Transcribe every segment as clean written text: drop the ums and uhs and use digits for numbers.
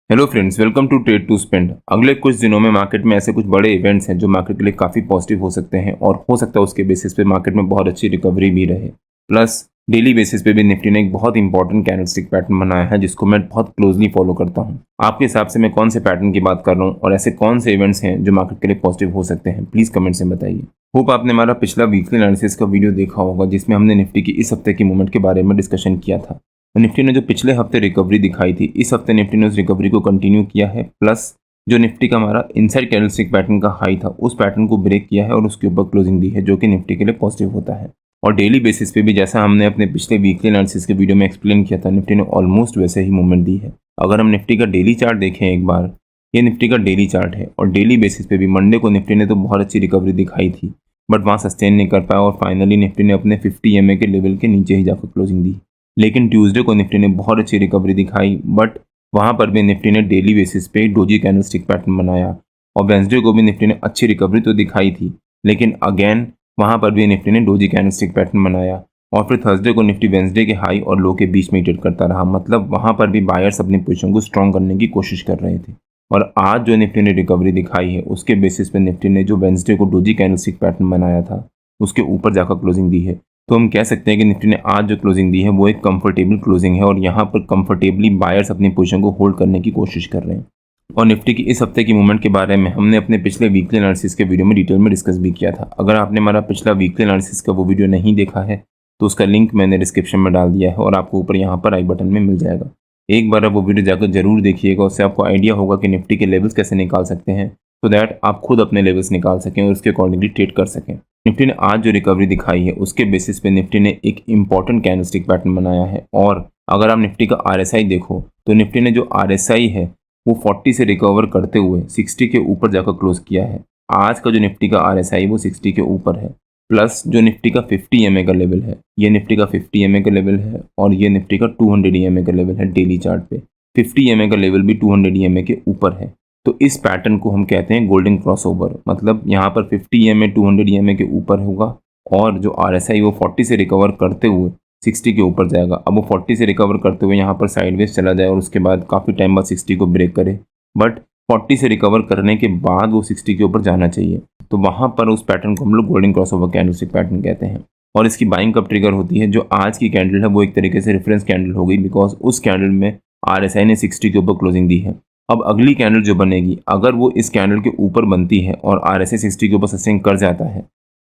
Hello friends, welcome to trade to spend. अगले कुछ दिनों में मार्केट में ऐसे कुछ बड़े इवेंट्स हैं जो मार्केट के लिए काफ़ी पॉजिटिव हो सकते हैं और हो सकता है उसके बेसिस पे मार्केट में बहुत अच्छी रिकवरी भी रहे। प्लस डेली बेसिस पे भी निफ्टी ने एक बहुत इंपॉर्टेंट कैंडलस्टिक पैटर्न बनाया है जिसको मैं बहुत क्लोजली फॉलो करता हूँ। आपके हिसाब से मैं कौन से पैटर्न की बात कर रहा हूँ और ऐसे कौन से इवेंट्स हैं जो मार्केट के लिए पॉजिटिव हो सकते हैं, प्लीज़ कमेंट से बताइए। होप आपने हमारा पिछला वीकली एनालिसिस का वीडियो देखा होगा जिसमें हमने निफ्टी की इस हफ्ते की मूवमेंट के बारे में डिस्कशन किया था। निफ्टी ने जो पिछले हफ्ते रिकवरी दिखाई थी, इस हफ्ते निफ्टी ने उस रिकवरी को कंटिन्यू किया है। प्लस जो निफ्टी का हमारा इनसाइड कैंडलस्टिक पैटर्न का हाई था उस पैटर्न को ब्रेक किया है और उसके ऊपर क्लोजिंग दी है, जो कि निफ्टी के लिए पॉजिटिव होता है। और डेली बेसिस पे भी जैसा हमने अपने पिछले वीकली एनालिसिस के वीडियो में एक्सप्लेन किया था, निफ्टी ने ऑलमोस्ट वैसे ही मूवमेंट दी है। अगर हम निफ्टी का डेली चार्ट देखें एक बार, ये निफ्टी का डेली चार्ट है और डेली बेसिस पे भी मंडे को निफ्टी ने तो बहुत अच्छी रिकवरी दिखाई थी, बट वहाँ सस्टेन नहीं कर पाया और फाइनली निफ्टी ने अपने 50 EMA के लेवल के नीचे ही जाकर क्लोजिंग दी। लेकिन ट्यूसडे को निफ्टी ने बहुत अच्छी रिकवरी दिखाई, बट वहाँ पर भी निफ्टी ने डेली बेसिस पे डोजी कैंडलस्टिक पैटर्न बनाया। और वेंसडे को भी निफ्टी ने अच्छी रिकवरी तो दिखाई थी, लेकिन अगेन वहाँ पर भी निफ्टी ने डोजी कैंडलस्टिक पैटर्न बनाया। और फिर थर्सडे को निफ्टी वेंसडे के हाई और लो के बीच में ट्रेड करता रहा, मतलब वहाँ पर भी बायर्स अपनी पोजीशन को स्ट्रॉन्ग करने की कोशिश कर रहे थे। और आज जो निफ्टी ने रिकवरी दिखाई है उसके बेसिस पे निफ्टी ने जो वेंसडे को डोजी कैंडलस्टिक पैटर्न बनाया था उसके ऊपर जाकर क्लोजिंग दी है। तो हम कह सकते हैं कि निफ्टी ने आज जो क्लोजिंग दी है वो एक कंफर्टेबल क्लोजिंग है और यहाँ पर कंफर्टेबली बायर्स अपनी पोजीशन को होल्ड करने की कोशिश कर रहे हैं। और निफ्टी की इस हफ्ते की मूवमेंट के बारे में हमने अपने पिछले वीकली एनालिसिस के वीडियो में डिटेल में डिस्कस भी किया था। अगर आपने हमारा पिछला वीकली एनालिसिस का वो वीडियो नहीं देखा है तो उसका लिंक मैंने डिस्क्रिप्शन में डाल दिया है और आपको ऊपर यहाँ पर आई बटन में मिल जाएगा। एक बार आप वो वीडियो जाकर जरूर देखिएगा, उससे आपको आइडिया होगा कि निफ्टी के लेवल्स कैसे निकाल सकते हैं, सो दैट आप खुद अपने लेवल्स निकाल सकें और उसके अकॉर्डिंगली ट्रेड कर सकें। निफ्टी ने आज जो रिकवरी दिखाई है उसके बेसिस पे निफ्टी ने एक इंपॉर्टेंट कैंडलस्टिक पैटर्न बनाया है। और अगर आप निफ्टी का RSI देखो तो निफ्टी ने जो RSI है वो 40 से रिकवर करते हुए 60 के ऊपर जाकर क्लोज किया है। आज का जो निफ्टी का RSI वो 60 के ऊपर है। प्लस जो निफ्टी का 50 EMA का लेवल है, ये निफ्टी का 50 EMA का लेवल है और ये निफ्टी का 200 EMA का लेवल है। डेली चार्ट पे 50 EMA का लेवल भी 200 EMA के ऊपर है। तो इस पैटर्न को हम कहते हैं गोल्डन क्रॉसओवर, मतलब यहाँ पर 50 EMA 200 EMA के ऊपर होगा और जो RSI वो 40 से रिकवर करते हुए 60 के ऊपर जाएगा। अब वो 40 से रिकवर करते हुए यहाँ पर साइडवेज चला जाए और उसके बाद काफ़ी टाइम बाद 60 को ब्रेक करे, बट 40 से रिकवर करने के बाद वो 60 के ऊपर जाना चाहिए। तो वहाँ पर उस पैटर्न को हम लोग गोल्डन क्रॉसओवर कैंडलस्टिक पैटर्न कहते हैं। और इसकी बाइंग कब ट्रिगर होती है? जो आज की कैंडल है वो एक तरीके से रेफरेंस कैंडल हो गई, बिकॉज उस कैंडल में RSI ने 60 के ऊपर क्लोजिंग दी है। अब अगली कैंडल जो बनेगी, अगर वो इस कैंडल के ऊपर बनती है और RSI 60 के ऊपर सस्टेन कर जाता है,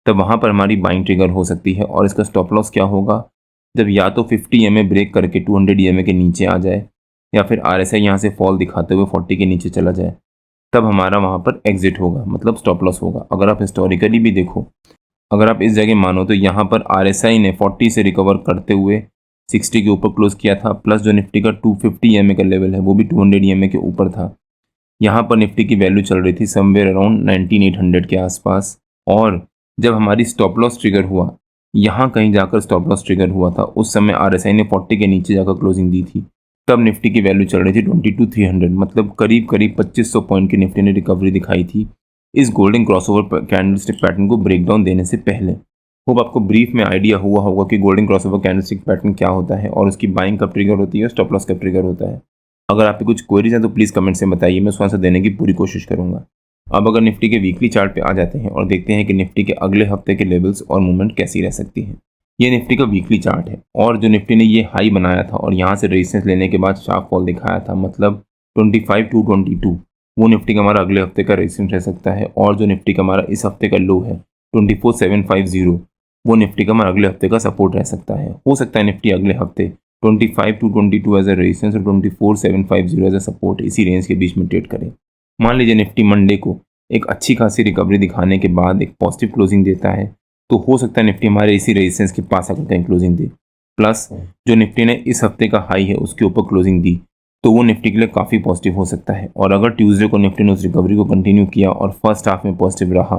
तब वहाँ पर हमारी बाइंग ट्रिगर हो सकती है। और इसका स्टॉप लॉस क्या होगा? जब या तो 50 EMA ब्रेक करके 200 EMA के नीचे आ जाए या फिर RSI यहाँ से फॉल दिखाते हुए 40 के नीचे चला जाए, तब हमारा वहाँ पर एग्जिट होगा, मतलब स्टॉप लॉस होगा। अगर आप हिस्टोरिकली भी देखो, अगर आप इस जगह मानो तो यहाँ पर RSI ने 40 से रिकवर करते हुए 60 के ऊपर क्लोज किया था। प्लस जो निफ्टी का 250 EMA का लेवल है वो भी 200 EMA के ऊपर था। यहाँ पर निफ्टी की वैल्यू चल रही थी समवेयर अराउंड 19800 के आसपास। और जब हमारी स्टॉप लॉस ट्रिगर हुआ, यहाँ कहीं जाकर स्टॉप लॉस ट्रिगर हुआ था, उस समय RSI ने 40 के नीचे जाकर क्लोजिंग दी थी। तब निफ्टी की वैल्यू चल रही थी 22300, मतलब करीब करीब 2500 पॉइंट की निफ्टी ने रिकवरी दिखाई थी इस गोल्डन क्रॉसओवर कैंडलस्टिक पैटर्न को ब्रेकडाउन देने से पहले। होप आपको ब्रीफ में आइडिया हुआ होगा कि गोल्डन क्रॉसओवर कैंडलस्टिक पैटर्न क्या होता है और उसकी बाइंग कब ट्रिगर होती है, स्टॉप लॉस कब ट्रिगर होता है। अगर आपकी कुछ क्वेरीज हैं तो प्लीज़ कमेंट से बताइए, मैं उसका आंसर देने की पूरी कोशिश करूंगा। अब अगर निफ्टी के वीकली चार्ट पे आ जाते हैं और देखते हैं कि निफ्टी के अगले हफ्ते के लेवल्स और मूवमेंट कैसी रह सकती है। ये निफ्टी का वीकली चार्ट है और जो निफ्टी ने ये हाई बनाया था और यहाँ से रेजिस्टेंस लेने के बाद शार्प फॉल दिखाया था, मतलब 25,222, वो निफ्टी का हमारा अगले हफ्ते का रेजिस्टेंस रह सकता है। और जो निफ्टी का हमारा इस हफ्ते का लो है 24,750, वो निफ्टी का हमारा अगले हफ्ते का सपोर्ट रह सकता है। हो सकता है निफ्टी अगले हफ्ते 25,222 एज ए रेजिस्टेंस और 24,750 एज ए सपोर्ट, इसी रेंज के बीच में ट्रेड करें। मान लीजिए निफ्टी मंडे को एक अच्छी खासी रिकवरी दिखाने के बाद एक पॉजिटिव क्लोजिंग देता है, तो हो सकता है निफ्टी हमारे इसी रेजिस्टेंस के पास आकर कहीं क्लोजिंग दे। प्लस जो निफ्टी ने इस हफ्ते का हाई है उसके ऊपर क्लोजिंग दी, तो वो निफ्टी के लिए काफ़ी पॉजिटिव हो सकता है। और अगर ट्यूसडे को निफ्टी ने उस रिकवरी को कंटिन्यू किया और फर्स्ट हाफ में पॉजिटिव रहा,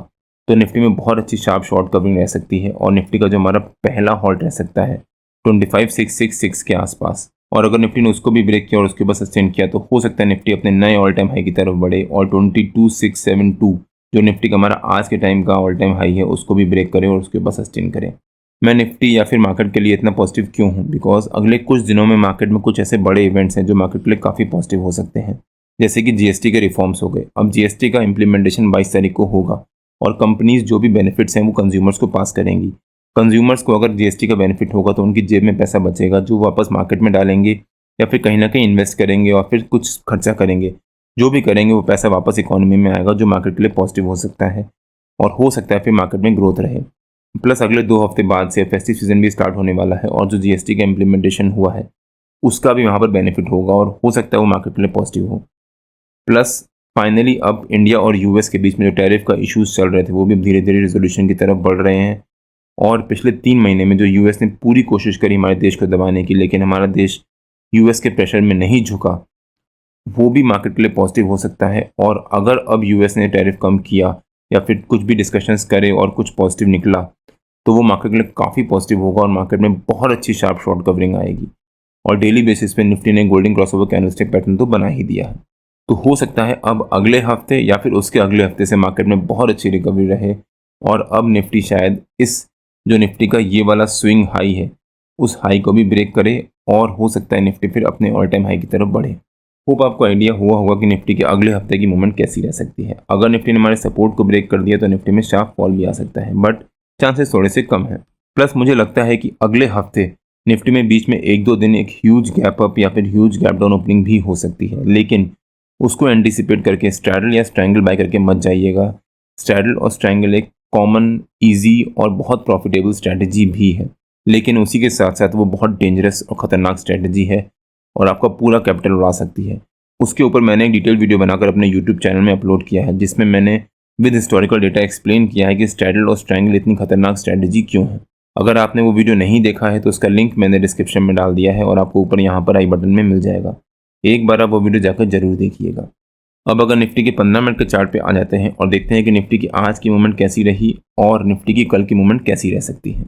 तो निफ्टी में बहुत अच्छी शार्प शॉर्ट कवरिंग रह सकती है और निफ्टी का जो हमारा पहला हॉल्ट रह सकता है 25,666 के आसपास। और अगर निफ्टी ने उसको भी ब्रेक किया और उसके बाद सस्टेन किया, तो हो सकता है निफ्टी अपने नए ऑल टाइम हाई की तरफ बढ़े और 22,672 जो निफ्टी का हमारा आज के टाइम का ऑल टाइम हाई है उसको भी ब्रेक करे और उसके बाद सस्टेन करे। मैं निफ्टी या फिर मार्केट के लिए इतना पॉजिटिव क्यों हूँ? बिकॉज अगले कुछ दिनों में मार्केट में कुछ ऐसे बड़े इवेंट्स हैं जो मार्केट के लिए काफ़ी पॉजिटिव हो सकते हैं। जैसे कि जीएसटी के रिफॉर्म्स हो गए। अब जीएसटी का इम्प्लीमेंटेशन 22 तारीख को होगा और कंपनीज जो भी बेनिफिट्स हैं वो कंज्यूमर्स को पास करेंगी। कंज्यूमर्स को अगर जीएसटी का बेनिफिट होगा तो उनकी जेब में पैसा बचेगा जो वापस मार्केट में डालेंगे या फिर कहीं ना कहीं इन्वेस्ट करेंगे और फिर कुछ खर्चा करेंगे। जो भी करेंगे वो पैसा वापस इकोनॉमी में आएगा जो मार्केट के लिए पॉजिटिव हो सकता है और हो सकता है फिर मार्केट में ग्रोथ रहे। प्लस अगले 2 हफ्ते बाद से फेस्टिव सीजन भी स्टार्ट होने वाला है और जो जीएसटी का इम्प्लीमेंटेशन हुआ है उसका भी वहाँ पर बेनिफिट होगा और हो सकता है वो मार्केट के लिए पॉजिटिव हो। प्लस फाइनली अब इंडिया और यूएस के बीच में जो टैरिफ का इश्यूज चल रहे थे वो भी धीरे धीरे रेजोल्यूशन की तरफ बढ़ रहे हैं। और पिछले 3 महीने में जो यूएस ने पूरी कोशिश करी हमारे देश को दबाने की, लेकिन हमारा देश यूएस के प्रेशर में नहीं झुका, वो भी मार्केट के लिए पॉजिटिव हो सकता है। और अगर अब यूएस ने टैरिफ कम किया या फिर कुछ भी डिस्कशंस करे और कुछ पॉजिटिव निकला तो वो मार्केट के लिए काफ़ी पॉजिटिव होगा और मार्केट में बहुत अच्छी शार्प शॉर्ट कवरिंग आएगी। और डेली बेसिस पे निफ्टी ने गोल्डन क्रॉसओवर कैंडलस्टिक पैटर्न तो बना ही दिया है। तो हो सकता है अब अगले हफ्ते या फिर उसके अगले हफ्ते से मार्केट में बहुत अच्छी रिकवरी रहे और अब निफ्टी शायद इस जो निफ्टी का ये वाला स्विंग हाई है उस हाई को भी ब्रेक करे और हो सकता है निफ्टी फिर अपने ऑल टाइम हाई की तरफ बढ़े। होप आपको आइडिया हुआ होगा कि निफ्टी के अगले हफ्ते की मूवमेंट कैसी रह सकती है। अगर निफ्टी ने हमारे सपोर्ट को ब्रेक कर दिया तो निफ्टी में शार्प फॉल भी आ सकता है, बट चांसेस थोड़े से कम है। प्लस मुझे लगता है कि अगले हफ्ते निफ्टी में बीच में 1-2 दिन एक ह्यूज गैप अप या फिर ह्यूज गैप डाउन ओपनिंग भी हो सकती है, लेकिन उसको एंटिसिपेट करके स्ट्रैडल या स्ट्रैंगल बाय करके मत जाइएगा। स्ट्रैडल और स्ट्रैंगल एक कॉमन, ईजी और बहुत प्रॉफिटेबल स्ट्रैटेजी भी है, लेकिन उसी के साथ साथ वो बहुत डेंजरस और ख़तरनाक स्ट्रैटेजी है और आपका पूरा कैपिटल उड़ा सकती है। उसके ऊपर मैंने एक डिटेल वीडियो बनाकर अपने यूट्यूब चैनल में अपलोड किया है जिसमें मैंने विद हिस्टोरिकल डेटा एक्सप्लेन किया है कि स्ट्रैडल और स्ट्रैंगल इतनी खतरनाक स्ट्रैटेजी क्यों है। अगर आपने वो वीडियो नहीं देखा है तो उसका लिंक मैंने डिस्क्रिप्शन में डाल दिया है और आपको ऊपर यहाँ पर आई बटन में मिल जाएगा। एक बार आप वो वीडियो जाकर जरूर देखिएगा। अब अगर निफ्टी के 15 मिनट के चार्ट पे आ जाते हैं और देखते हैं कि निफ्टी की आज की मूवमेंट कैसी रही और निफ्टी की कल की मूवमेंट कैसी रह सकती है।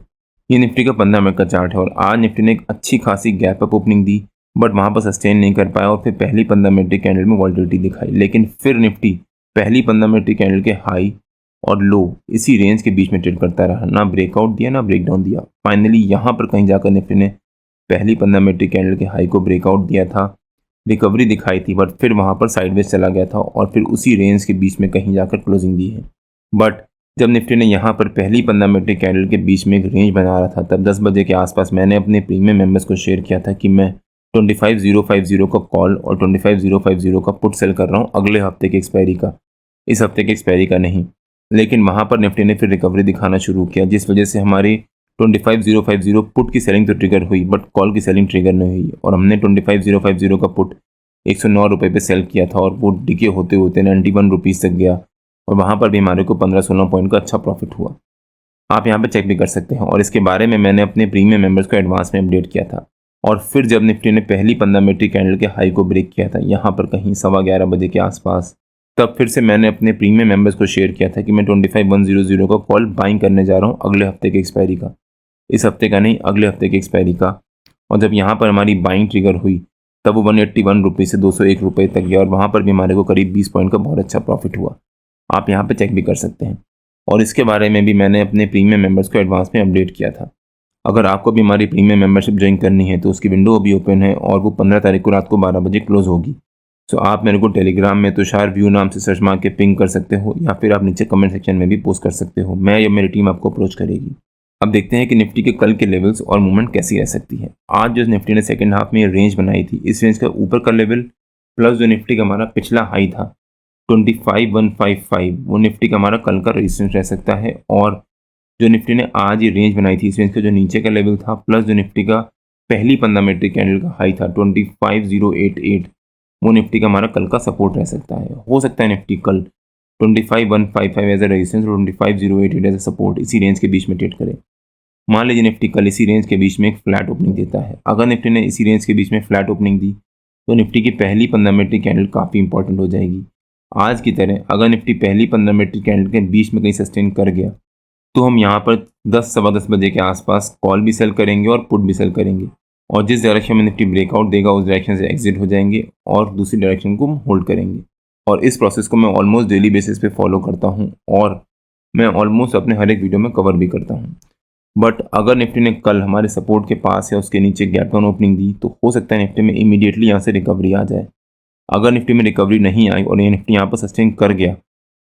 ये निफ्टी का 15 मिनट का चार्ट है और आज निफ्टी ने एक अच्छी खासी gap up opening the but वहाँ पर सस्टेन नहीं कर पाया और फिर पहली 15 मिनट की कैंडल में वॉल्टिलिटी दिखाई, लेकिन फिर निफ्टी पहली 15 मिनट की कैंडल के हाई और लो इसी रेंज के बीच में ट्रेड करता रहा, ना ब्रेकआउट दिया ना ब्रेकडाउन दिया। फाइनली यहाँ पर कहीं जाकर निफ्टी ने पहली 15 मिनट की कैंडल के हाई को ब्रेकआउट दिया था, रिकवरी दिखाई थी, बट फिर वहाँ पर साइडवेज चला गया था और फिर उसी रेंज के बीच में कहीं जाकर क्लोजिंग दी है। बट जब निफ्टी ने यहाँ पर पहली 15 मिनट की कैंडल के बीच में एक रेंज बना रहा था तब 10 बजे के आसपास मैंने अपने प्रीमियम मेंबर्स को शेयर किया था कि मैं 25050 का कॉल और 25050 का पुट सेल कर रहा हूँ अगले हफ्ते के एक्सपायरी का, इस हफ्ते के एक्सपायरी का नहीं। लेकिन वहाँ पर निफ्टी ने फिर रिकवरी दिखाना शुरू किया जिस वजह से हमारी 25050 पुट की सेलिंग तो ट्रिगर हुई बट कॉल की सेलिंग ट्रिगर नहीं हुई और हमने 25050 का पुट 109 रुपये पे सेल किया था और वो डिके होते होते 91 रुपीज़ तक गया और वहाँ पर भी हमारे को 15-16 पॉइंट का अच्छा प्रॉफिट हुआ। आप यहाँ पे चेक भी कर सकते हैं और इसके बारे में मैंने अपने प्रीमियम मेंबर्स को एडवांस में अपडेट किया था। और फिर जब निफ्टी ने पहली 15 मिनट की कैंडल के हाई को ब्रेक किया था यहाँ पर कहीं 11:15 बजे के आसपास, तब फिर से मैंने अपने प्रीमियम मेंबर्स को शेयर किया था कि मैं 25100 का कॉल बाइंग करने जा रहा हूँ अगले हफ्ते के एक्सपायरी का, इस हफ्ते का नहीं अगले हफ्ते के एक्सपायरी का। और जब यहाँ पर हमारी बाइंग ट्रिगर हुई तब वो 181 रुपये से 201 रुपये तक गया और वहाँ पर भी हमारे को करीब 20 पॉइंट का बहुत अच्छा प्रॉफिट हुआ। आप यहाँ पे चेक भी कर सकते हैं और इसके बारे में भी मैंने अपने प्रीमियम मेंबर्स को एडवांस में अपडेट किया था। अगर आपको भी हमारी प्रीमियम मेंबरशिप ज्वाइन करनी है तो उसकी विंडो अभी ओपन है और वो 15 तारीख को रात को 12 बजे क्लोज होगी। सो आप मेरे को टेलीग्राम में तुषार व्यू नाम से सर्च मार के पिंग कर सकते हो या फिर आप नीचे कमेंट सेक्शन में भी पोस्ट कर सकते हो, मैं या मेरी टीम आपको अप्रोच करेगी। अब देखते हैं कि निफ्टी के कल के लेवल्स और मूवमेंट कैसी रह सकती है। आज जो निफ्टी ने सेकंड हाफ में रेंज बनाई थी, इस रेंज का ऊपर का लेवल प्लस जो निफ्टी का हमारा पिछला हाई था 25155, वो निफ्टी का हमारा कल का रेजिस्टेंस रह सकता है। और जो निफ्टी ने आज ये रेंज बनाई थी इस रेंज का जो नीचे का लेवल था प्लस जो निफ्टी का पहली 15 मिनट की कैंडल का हाई था 25088, वो निफ्टी का हमारा कल का सपोर्ट रह सकता है। हो सकता है निफ्टी कल 25155 एज ए रेजिस्टेंस और 25088 एज ए सपोर्ट इसी रेंज के बीच में ट्रेड करे। मान लीजिए निफ्टी कल इसी रेंज के बीच में एक फ्लैट ओपनिंग देता है, अगर निफ्टी ने इसी रेंज के बीच में फ्लैट ओपनिंग दी तो निफ्टी की पहली 15 मिनट की कैंडल काफ़ी इंपॉर्टेंट हो जाएगी। आज की तरह अगर निफ्टी पहली 15 मिनट की कैंडल के बीच में कहीं सस्टेन कर गया तो हम यहाँ पर 10-10 बजे के आसपास कॉल भी सेल करेंगे और पुट भी सेल करेंगे और जिस डायरेक्शन में निफ्टी ब्रेकआउट देगा उस डायरेक्शन से एग्जिट हो जाएंगे और दूसरी डायरेक्शन को हम होल्ड करेंगे। और इस प्रोसेस को मैं ऑलमोस्ट डेली बेसिस पे फॉलो करता हूँ और मैं ऑलमोस्ट अपने हर एक वीडियो में कवर भी करता हूँ। बट अगर निफ्टी ने कल हमारे सपोर्ट के पास या उसके नीचे गैप डाउन ओपनिंग दी तो हो सकता है निफ्टी में इमीडिएटली यहाँ से रिकवरी आ जाए। अगर निफ्टी में रिकवरी नहीं आई और ये निफ्टी यहाँ पर सस्टेन कर गया,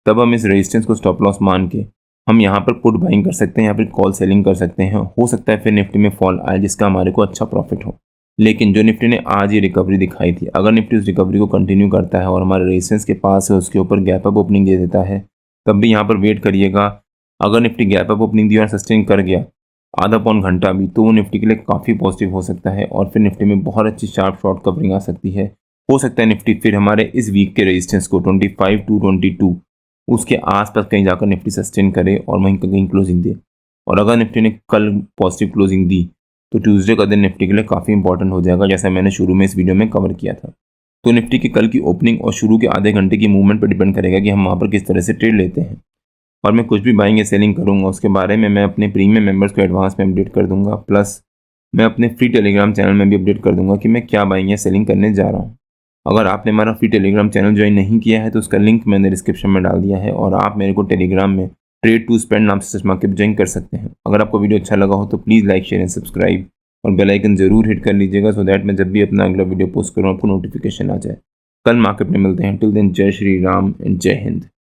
तब हम इस रेजिस्टेंस को स्टॉप लॉस मान के हम यहाँ पर पुट बाइंग कर सकते हैं, यहाँ पर कॉल सेलिंग कर सकते हैं। हो सकता है फिर निफ्टी में फॉल आए जिसका हमारे को अच्छा प्रॉफिट हो। लेकिन जो निफ्टी ने आज ये रिकवरी दिखाई थी, अगर निफ्टी उस रिकवरी को कंटिन्यू करता है और हमारे रेजिस्टेंस के पास है उसके ऊपर गैप अप ओपनिंग दे देता है, तब भी यहाँ पर वेट करिएगा। अगर निफ्टी गैप अप ओपनिंग दी और सस्टेन कर गया आधा पौन घंटा भी, तो वो निफ्टी के लिए काफ़ी पॉजिटिव हो सकता है और फिर निफ्टी में बहुत अच्छी शार्प शॉर्ट कवरिंग आ सकती है। हो सकता है निफ्टी फिर हमारे इस वीक के रेजिस्टेंस को 25 टू 22 उसके आसपास कहीं जाकर निफ्टी सस्टेन करे और वहीं कहीं क्लोजिंग दे। और अगर निफ्टी ने कल पॉजिटिव क्लोजिंग दी तो ट्यूसडे का दिन निफ्टी के लिए काफ़ी इंपॉर्टेंट हो जाएगा, जैसा मैंने शुरू में इस वीडियो में कवर किया था। तो निफ्टी की कल की ओपनिंग और शुरू के आधे घंटे की मूवमेंट पर डिपेंड करेगा कि हम वहाँ पर किस तरह से ट्रेड लेते हैं। और मैं कुछ भी बाइंग या सेलिंग करूँगा उसके बारे में मैं अपने प्रीमियम मेंबर्स को एडवांस में अपडेट कर दूंगा, प्लस मैं अपने फ्री टेलीग्राम चैनल में भी अपडेट कर दूंगा कि मैं क्या बाइंग या सेलिंग करने जा रहा हूँ। अगर आपने हमारा फ्री टेलीग्राम चैनल ज्वाइन नहीं किया है तो उसका लिंक मैंने डिस्क्रिप्शन में डाल दिया है और आप मेरे को टेलीग्राम में ट्रेड टू स्पेंड नाम से सर्च मार के ज्वाइन कर सकते हैं। अगर आपको वीडियो अच्छा लगा हो तो please like share and subscribe और बेल आइकन जरूर हिट कर लीजिएगा, सो दैट मैं जब भी अपना अगला वीडियो पोस्ट करूँ आपको नोटिफिकेशन आ जाए। कल मार्केट में मिलते हैं। टिल देन जय श्री राम एंड जय हिंद।